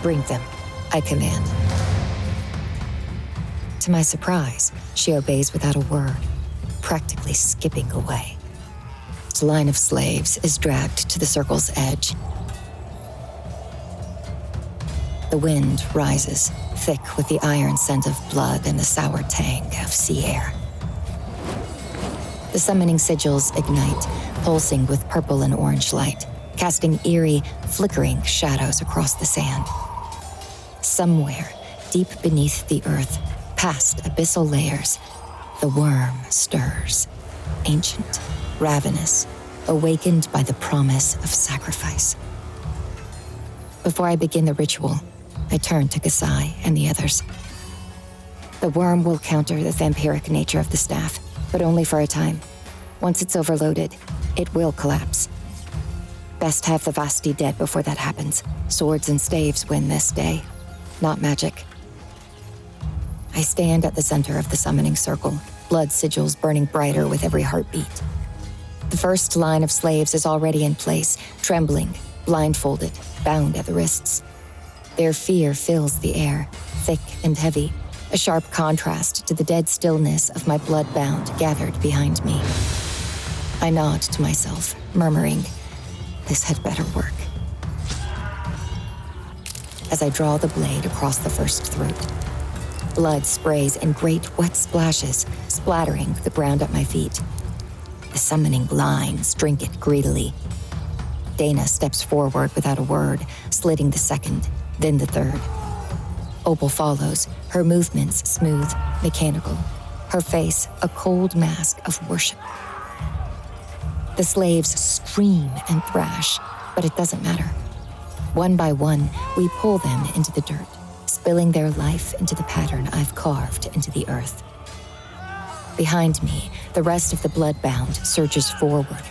Bring them, I command. To my surprise, she obeys without a word, practically skipping away. The line of slaves is dragged to the circle's edge. The wind rises, thick with the iron scent of blood and the sour tang of sea air. The summoning sigils ignite, pulsing with purple and orange light, casting eerie, flickering shadows across the sand. Somewhere, deep beneath the earth, past abyssal layers, the worm stirs, ancient, ravenous, awakened by the promise of sacrifice. Before I begin the ritual, I turn to Kasai and the others. The worm will counter the vampiric nature of the staff, but only for a time. Once it's overloaded, it will collapse. Best have the Vasti dead before that happens. Swords and staves win this day, not magic. I stand at the center of the summoning circle, blood sigils burning brighter with every heartbeat. The first line of slaves is already in place, trembling, blindfolded, bound at the wrists. Their fear fills the air, thick and heavy, a sharp contrast to the dead stillness of my blood-bound gathered behind me. I nod to myself, murmuring, "This had better work." As I draw the blade across the first throat, blood sprays in great wet splashes, splattering the ground at my feet. The summoning lines drink it greedily. Dana steps forward without a word, slitting the second, then the third. Opal follows, her movements smooth, mechanical, her face a cold mask of worship. The slaves scream and thrash, but it doesn't matter. One by one, we pull them into the dirt, spilling their life into the pattern I've carved into the earth. Behind me, the rest of the bloodbound surges forward,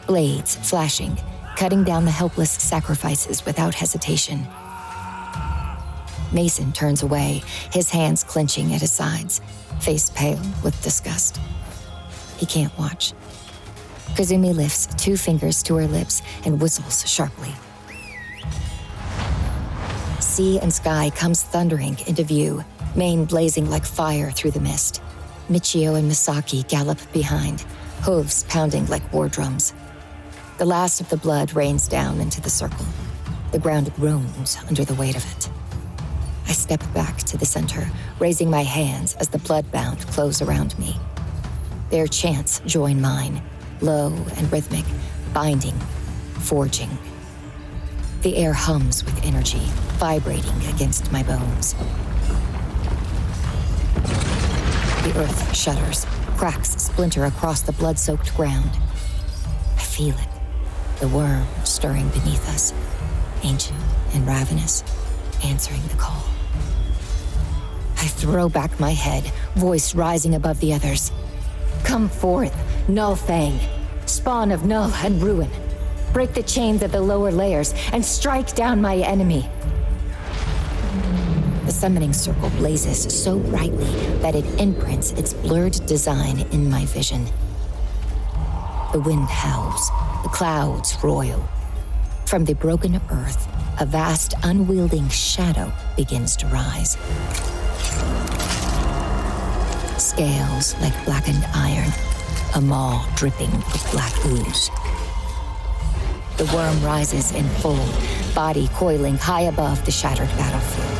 blades flashing, cutting down the helpless sacrifices without hesitation. Mason turns away, his hands clenching at his sides, face pale with disgust. He can't watch. Kazumi lifts 2 fingers to her lips and whistles sharply. Sea and sky comes thundering into view, mane blazing like fire through the mist. Michio and Misaki gallop behind, hooves pounding like war drums. The last of the blood rains down into the circle. The ground groans under the weight of it. I step back to the center, raising my hands as the bloodbound close around me. Their chants join mine, low and rhythmic, binding, forging. The air hums with energy, vibrating against my bones. The earth shudders, cracks splinter across the blood-soaked ground. I feel it, the worm stirring beneath us, ancient and ravenous, answering the call. I throw back my head, voice rising above the others. Come forth, Null Fang, spawn of Null and Ruin. Break the chains of the lower layers and strike down my enemy. The summoning circle blazes so brightly that it imprints its blurred design in my vision. The wind howls, the clouds roil. From the broken earth, a vast, unwielding shadow begins to rise. Scales like blackened iron, a maw dripping with black ooze. The worm rises in full, body coiling high above the shattered battlefield.